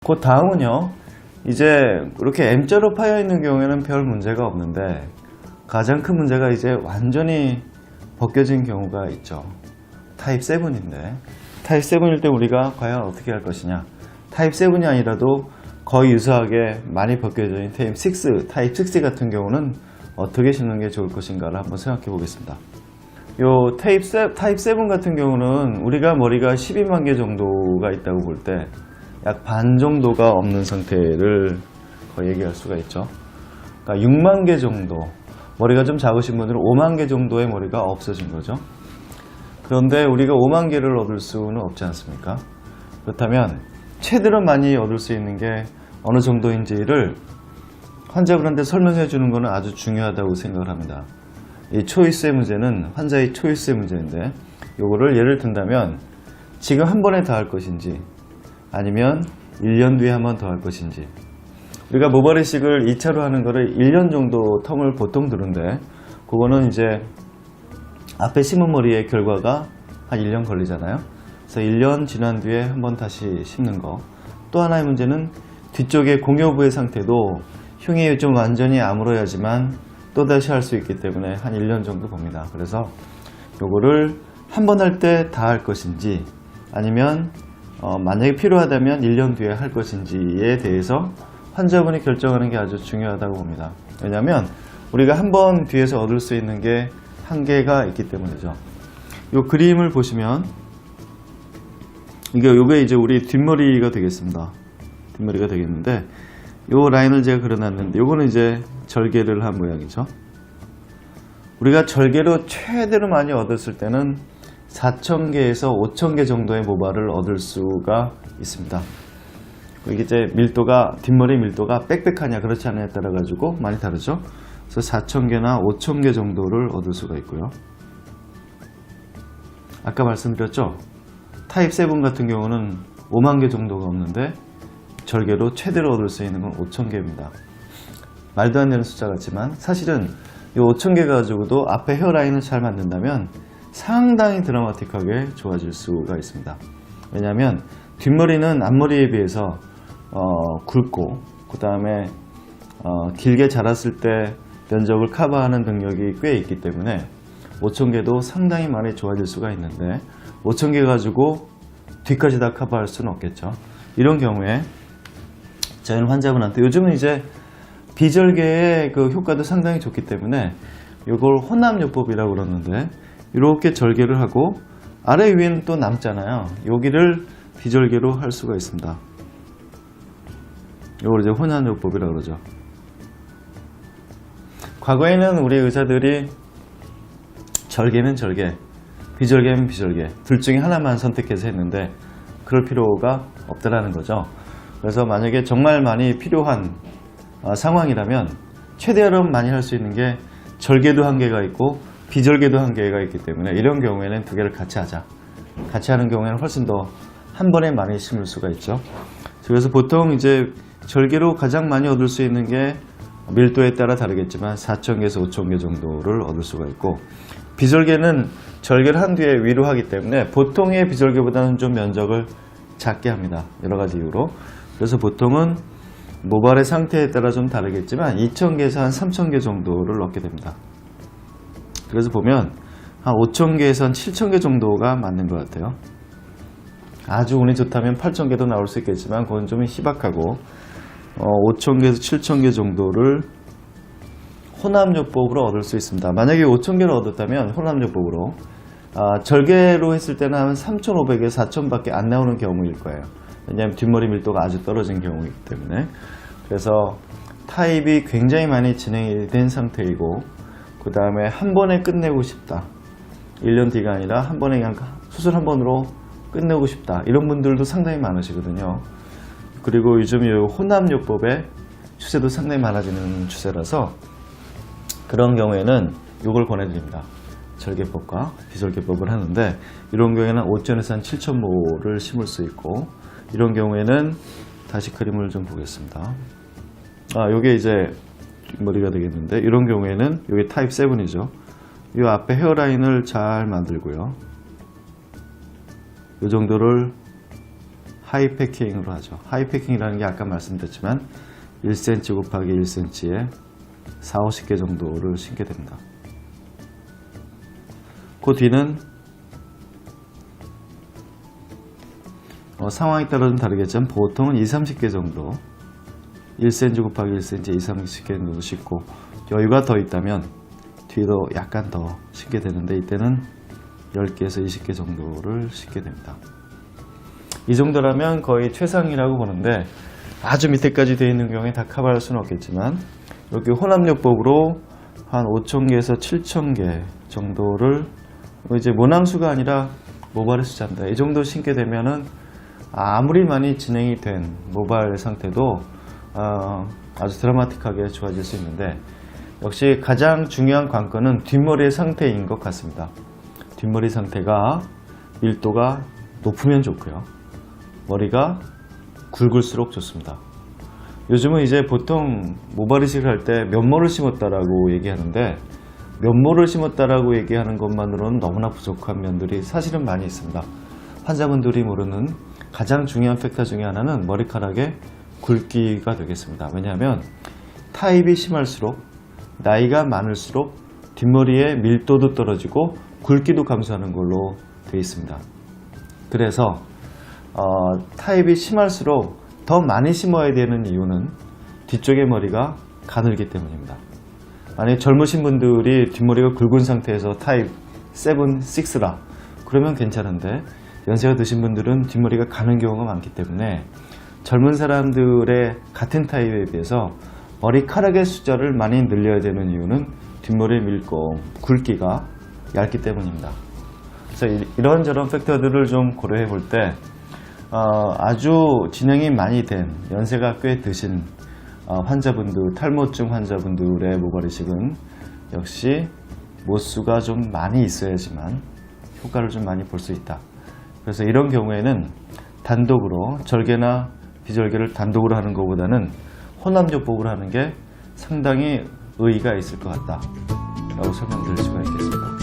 그 다음은요, 이제 이렇게 M자로 파여 있는 경우에는 별 문제가 없는데 가장 큰 문제가 이제 완전히 벗겨진 경우가 있죠. 타입 7인데 타입 7일 때 우리가 과연 어떻게 할 것이냐. 타입 7이 아니라도 거의 유사하게 많이 벗겨져 있는 타입 6 같은 경우는 어떻게 심는 게 좋을 것인가를 한번 생각해 보겠습니다. 요 타입 7 같은 경우는 우리가 머리가 12만 개 정도가 있다고 볼 때 약 반 정도가 없는 상태를 거의 얘기할 수가 있죠. 그러니까 6만 개 정도, 머리가 좀 작으신 분들은 5만 개 정도의 머리가 없어진 거죠. 그런데 우리가 5만 개를 얻을 수는 없지 않습니까? 그렇다면 최대로 많이 얻을 수 있는 게 어느 정도인지를 환자분한테 설명해 주는 것은 아주 중요하다고 생각을 합니다. 이 초이스의 문제는 환자의 초이스의 문제인데, 요거를 예를 든다면 지금 한 번에 다 할 것인지 아니면 1년 뒤에 한 번 더 할 것인지. 우리가 모발이식을 2차로 하는 거를 1년 정도 텀을 보통 두는데, 그거는 이제 앞에 심은 머리의 결과가 한 1년 걸리잖아요. 그래서 1년 지난 뒤에 한 번 다시 심는 거. 또 하나의 문제는 뒤쪽의 공여부의 상태도 흉이 좀 완전히 아물어야지만 또다시 할 수 있기 때문에 한 1년 정도 봅니다. 그래서 요거를 한 번 할 때 다 할 것인지 아니면 만약에 필요하다면 1년 뒤에 할 것인지에 대해서 환자분이 결정하는 게 아주 중요하다고 봅니다. 왜냐하면 우리가 한 번 뒤에서 얻을 수 있는 게 한계가 있기 때문이죠. 이 그림을 보시면 요게 이제 우리 뒷머리가 되겠습니다. 뒷머리가 되겠는데, 요 라인을 제가 그려놨는데 요거는 이제 절개를 한 모양이죠. 우리가 절개로 최대로 많이 얻었을 때는 4,000개에서 5,000개 정도의 모발을 얻을 수가 있습니다. 이게 이제 밀도가, 뒷머리 밀도가 빽빽하냐 그렇지 않냐에 따라 가지고 많이 다르죠. 그래서 4,000개나 5,000개 정도를 얻을 수가 있고요. 아까 말씀드렸죠. 타입 7 같은 경우는 5만 개 정도가 없는데 절개로 최대로 얻을 수 있는 건 5,000개입니다. 말도 안 되는 숫자 같지만 사실은 이 5,000개 가지고도 앞에 헤어라인을 잘 만든다면 상당히 드라마틱하게 좋아질 수가 있습니다. 왜냐하면 뒷머리는 앞머리에 비해서 굵고 그 다음에 길게 자랐을 때 면적을 커버하는 능력이 꽤 있기 때문에 5,000개도 상당히 많이 좋아질 수가 있는데 5,000개 가지고 뒤까지 다 커버할 수는 없겠죠. 이런 경우에 저희는 환자분한테, 요즘은 이제 비절개의 그 효과도 상당히 좋기 때문에 이걸 혼합요법이라고 그러는데, 이렇게 절개를 하고 아래 위에는 또 남잖아요. 여기를 비절개로 할 수가 있습니다. 이걸 이제 혼합요법이라고 그러죠. 과거에는 우리 의사들이 절개면 절개, 비절개면 비절개, 둘 중에 하나만 선택해서 했는데 그럴 필요가 없다라는 거죠. 그래서 만약에 정말 많이 필요한 상황이라면 최대한 많이 할 수 있는 게 절개도 한계가 있고 비절개도 한계가 있기 때문에 이런 경우에는 두 개를 같이 하자. 같이 하는 경우에는 훨씬 더 한 번에 많이 심을 수가 있죠. 그래서 보통 이제 절개로 가장 많이 얻을 수 있는 게 밀도에 따라 다르겠지만 4,000개에서 5,000개 정도를 얻을 수가 있고, 비절개는 절개를 한 뒤에 위로 하기 때문에 보통의 비절개보다는 좀 면적을 작게 합니다. 여러 가지 이유로. 그래서 보통은 모발의 상태에 따라 좀 다르겠지만 2,000개에서 한 3,000개 정도를 얻게 됩니다. 그래서 보면 한 5,000개에서 한 7,000개 정도가 맞는 것 같아요. 아주 운이 좋다면 8,000개도 나올 수 있겠지만 그건 좀 희박하고, 5,000개에서 7,000개 정도를 혼합요법으로 얻을 수 있습니다. 만약에 5,000개를 얻었다면 혼합요법으로 절개로 했을 때는 한 3,500에서 4,000밖에 안 나오는 경우일 거예요. 왜냐하면 뒷머리 밀도가 아주 떨어진 경우이기 때문에. 그래서 타입이 굉장히 많이 진행이 된 상태이고, 그 다음에 한 번에 끝내고 싶다, 1년 뒤가 아니라 한 번에 그냥 수술 한 번으로 끝내고 싶다, 이런 분들도 상당히 많으시거든요. 그리고 요즘 이 혼합요법의 추세도 상당히 많아지는 추세라서 그런 경우에는 이걸 권해드립니다. 절개법과 비절개법을 하는데, 이런 경우에는 5,000에서 한 7,000모를 심을 수 있고, 이런 경우에는 다시 그림을 좀 보겠습니다. 요게 이제 머리가 되겠는데, 이런 경우에는 요게 타입 7이죠. 이 앞에 헤어라인을 잘 만들고요. 이 정도를 하이패킹으로 하죠. 하이패킹이라는 게 아까 말씀드렸지만 1cm 곱하기 1cm에 4, 50개 정도를 신게 됩니다. 그 뒤는 상황에 따라 좀 다르겠지만 보통은 2, 30개 정도 1cm 곱하기 1cm 2, 30개 정도 신고 여유가 더 있다면 뒤로 약간 더 신게 되는데 이때는 10개에서 20개 정도를 신게 됩니다. 이 정도라면 거의 최상이라고 보는데 아주 밑에까지 되어 있는 경우에 다 커버할 수는 없겠지만 이렇게 혼합요법으로 한 5,000개에서 7,000개 정도를 이제 모낭수가 아니라 모발의 숫자입니다. 이 정도 신게 되면은 아무리 많이 진행이 된 모발 상태도 아주 드라마틱하게 좋아질 수 있는데 역시 가장 중요한 관건은 뒷머리의 상태인 것 같습니다. 뒷머리 상태가 밀도가 높으면 좋고요. 머리가 굵을수록 좋습니다. 요즘은 이제 보통 모발 이식을 할 때 면모를 심었다라고 얘기하는데 면모를 심었다라고 얘기하는 것만으로는 너무나 부족한 면들이 사실은 많이 있습니다. 환자분들이 모르는 가장 중요한 팩터 중에 하나는 머리카락의 굵기가 되겠습니다. 왜냐하면 타입이 심할수록 나이가 많을수록 뒷머리의 밀도도 떨어지고 굵기도 감소하는 걸로 되어 있습니다. 그래서 타입이 심할수록 더 많이 심어야 되는 이유는 뒤쪽의 머리가 가늘기 때문입니다. 만약에 젊으신 분들이 뒷머리가 굵은 상태에서 타입 7, 6라 그러면 괜찮은데 연세가 드신 분들은 뒷머리가 가는 경우가 많기 때문에 젊은 사람들의 같은 타입에 비해서 머리카락의 숫자를 많이 늘려야 되는 이유는 뒷머리의 밀도, 굵기가 얇기 때문입니다. 그래서 이런저런 팩터들을 좀 고려해 볼 때 아주 진행이 많이 된 연세가 꽤 드신 환자분들, 탈모증 환자분들의 모발 이식은 역시 모수가 좀 많이 있어야지만 효과를 좀 많이 볼 수 있다. 그래서 이런 경우에는 단독으로 절개나 비절개를 단독으로 하는 것보다는 혼합요법으로 하는 게 상당히 의의가 있을 것 같다 라고 설명드릴 수가 있겠습니다.